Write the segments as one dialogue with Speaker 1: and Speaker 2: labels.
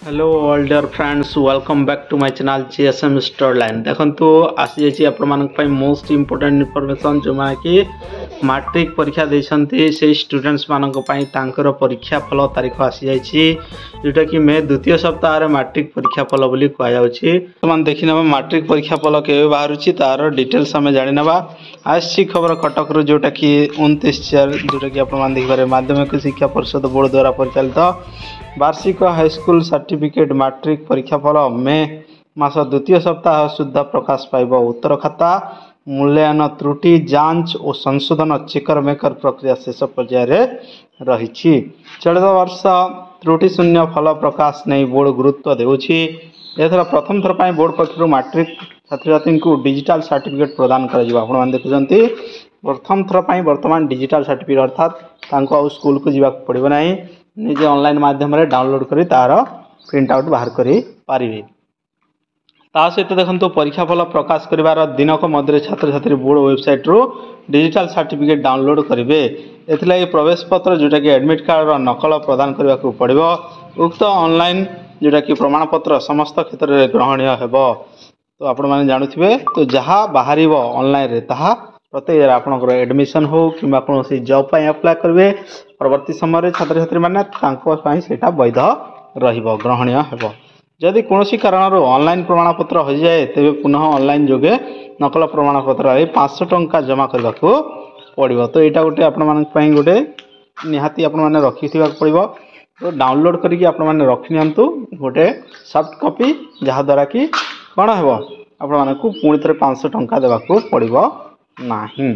Speaker 1: Hello all dear friends welcome back to my channel GSM storyline. देखो आसी जाइए आपण मोस्ट इंपोर्टेंट इनफॉरमेशन जो माने कि मैट्रिक परीक्षा देछंती से स्टूडेंट्स मानक तांकर परीक्षा फल तारीख आसी जाइए जोटा कि मे द्वितीय सप्ताह रे मैट्रिक परीक्षा फल बोली कह जाउछि। तो देखि नबा मैट्रिक परीक्षा फल केबे बाहरुछि तार डिटेल्स हमें जानि नबा। आसी खबर कटक रो जोटा कि 29/4 जोटा कि आपण देखि पारे माध्यमिक शिक्षा परिषद बोर्ड द्वारा परिचालित वार्षिक हाईस्कूल सर्टिफिकेट मैट्रिक परीक्षा फल मे मास द्वितीय सप्ताह सुधा प्रकाश पाइब। उत्तर खाता मूल्यांकन त्रुटि जांच और संशोधन चेकर मेकर प्रक्रिया शेष पर्याय रही। चलित वर्ष त्रुटि शून्य फल प्रकाश नहीं बोर्ड गुरुत्व देउछि। एथर प्रथम थर पर बोर्ड पक्ष मैट्रिक छात्र छात्री को डिजिटल सर्टिफिकेट प्रदान कर देखुंत प्रथम थर पर बर्तमान डिजिटल सर्टिफिकेट अर्थात स्कूल को जावाक पड़ो ना, निजे ऑनलाइन माध्यम रे डाउनलोड करी तार प्रिंट आउट बाहर करी पारिबे। ता सहित देखंतु परीक्षा फल प्रकाश करिवार दिनक मध्य छात्र छात्री बोर्ड वेबसाइट रो डिजिटल सर्टिफिकेट डाउनलोड करेंगे। एथिलागि प्रवेश पत्र जोटा कि एडमिट कार्ड रो नकल प्रदान करबा को पड़िबो। उक्त ऑनलाइन जोटा कि प्रमाण पत्र समस्त क्षेत्र में ग्रहणीय हेबो। तो आपण माने जानुथिबे तो जहाँ बाहर ऑनलाइन रे ताहा प्रत्येक आपनकर एडमिशन हो कि कौन जॉब पर अप्लाई करेंगे परवर्ती समय छात्र छात्री मैंने सेटा वैध रहिबो ग्रहणीय हेबो। जदि कौन कारण ऑनलाइन प्रमाण पत्र हो जाए तेरे पुनः ऑनलाइन जोगे नकल प्रमाण पत्र 500 टंका जमा करने को पड़ो। तो यहाँ गोटे आपण गोटे निहाती आपण मैंने रखी पड़ो। तो डाउनलोड करके आपण मैंने रखि नियंतु गोटे सॉफ्ट कॉपी जहाँद्वारा कि कौन हे आपण को पुणी थे 500 टंका देवा पड़ो नहीं।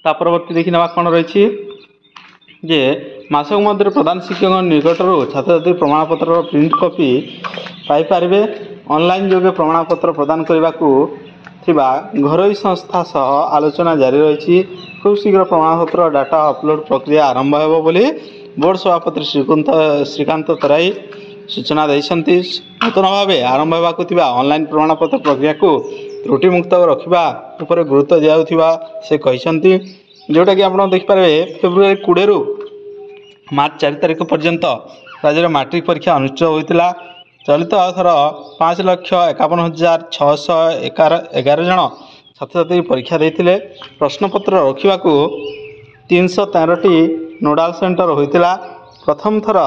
Speaker 1: ता परवर्ती देखि नवा कौन रही जे मासक मध्य प्रधान शिक्षक निकटर छात्र छात्री प्रमाणपत्र प्रिंट कॉपी पाइपारे। ऑनलाइन जोगे प्रमाणपत्र प्रदान करने को घरोई संस्था सह आलोचना जारी रही। खूब शीघ्र प्रमाणपत्र डाटा अपलोड प्रक्रिया आरंभ हो बोली बोर्ड सभापति श्रीकांत तराई सूचना देते। नूतन भाव आरंभ होगा ऑनलाइन प्रमाणपत्र प्रक्रिया को त्रुटि मुक्त रखा उपर गुरुत्व दिया से कहते, जोटा कि आप देखिपारे फेब्रुआरी 20 रु मार्च 4 तारीख पर्यंत राज्य में मैट्रिक परीक्षा अनुष्ठित होता। चलित थर 5,51,611 जन छात्र छात्री परीक्षा देते। प्रश्नपत्र रखा 313टी नोडाल सेंटर होता। प्रथम थर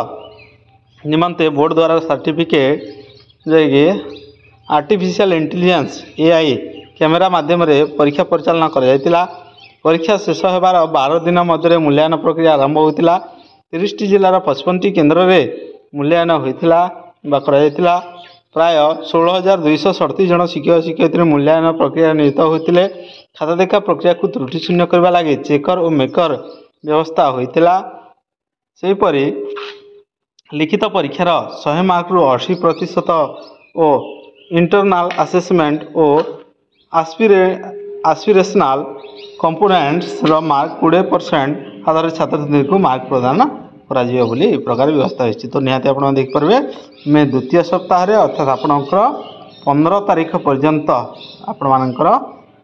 Speaker 1: निमंते बोर्ड द्वारा सर्टिफिकेट जाइए आर्टिफिशियल इंटेलिजेंस AI कैमेरा माध्यम परीक्षा परिचालन कर परीक्षा शेष होबार 12 दिन मध्य मूल्यांकन प्रक्रिया आरंभ होता। 30टी जिलार 55टी केन्द्र में मूल्यांकन होता। प्राय 16,237 जन शिक्षक शिक्षयित्री मूल्यांकन प्रक्रिया निहित होते। खाता देखा प्रक्रिया को त्रुटि शून्य करने लगे चेकर और मेकर व्यवस्था होता। सेहीपरि लिखित परीक्षार 100 मार्क रु 80% और इंटरनल असेसमेंट और आस्पिरेशनल कंपोनेंट्स मार्क 20% आधार छात्र छात्री को मार्क प्रदान करा प्रकार व्यवस्था होती। तो निहाती आप देखिपारे मे द्वितीय सप्ताह अर्थात आपणकर 15 तारीख पर्यंत आपणकर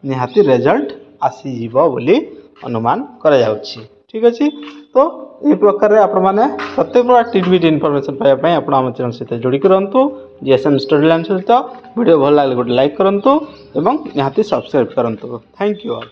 Speaker 1: निहाती रिजल्ट आसीज बोली अनुमान करा जाउछि। ठीक अच्छे। तो ये प्रकार आपण मैंने प्रत्येक प्रकार टिट इनफॉरमेशन पाइबापी आप चैनल सहित जोड़िक रहतु। जीएसएम स्टोरीलाइन सहित वीडियो भल लगे गोटे लाइक करूँ और निहाती सब्सक्राइब करूँ। Thank you all.